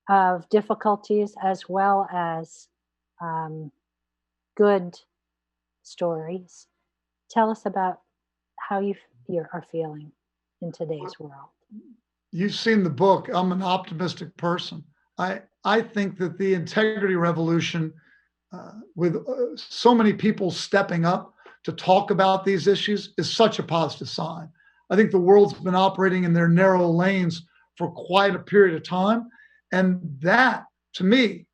of difficulties, as well as good stories. Tell us about how you are feeling in today's world. You've seen the book. I'm an optimistic person. I think that the integrity revolution, with so many people stepping up to talk about these issues, is such a positive sign. I think the world's been operating in their narrow lanes for quite a period of time. And that, to me,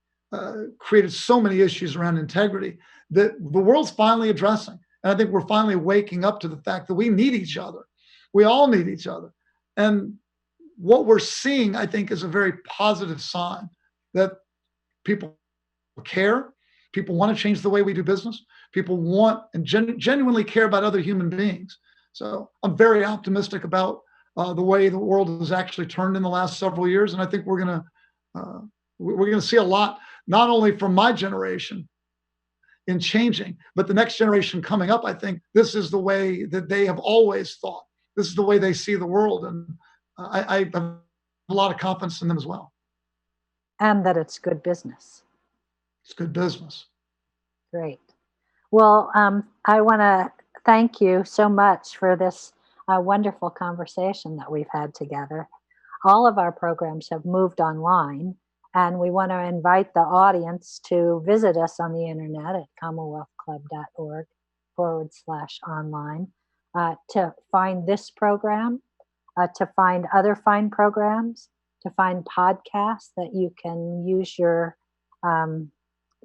created so many issues around integrity that the world's finally addressing. And I think we're finally waking up to the fact that we need each other. We all need each other. And what we're seeing, I think, is a very positive sign that people care, people want to change the way we do business, People want and genuinely care about other human beings. So I'm very optimistic about the way the world has actually turned in the last several years, and I think uh, we're going to see a lot, not only from my generation in changing, but the next generation coming up. I think this is the way that they have always thought. This is the way they see the world, and I have a lot of confidence in them as well. And that it's good business. It's good business. Great. Well, I want to thank you so much for this wonderful conversation that we've had together. All of our programs have moved online, and we want to invite the audience to visit us on the internet at commonwealthclub.org/online to find this program, to find other fine programs, to find podcasts that you can use your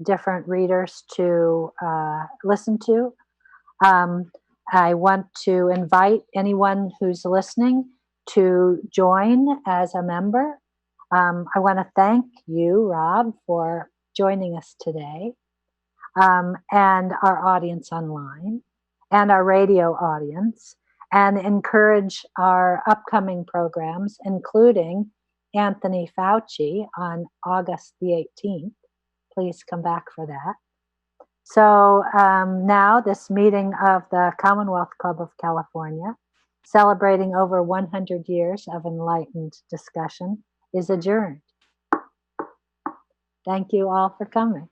different readers to listen to. I want to invite anyone who's listening to join as a member. I want to thank you, Rob, for joining us today, and our audience online, and our radio audience, and encourage our upcoming programs, including Anthony Fauci on August the 18th. Please come back for that. So now this meeting of the Commonwealth Club of California, celebrating over 100 years of enlightened discussion, is adjourned. Thank you all for coming.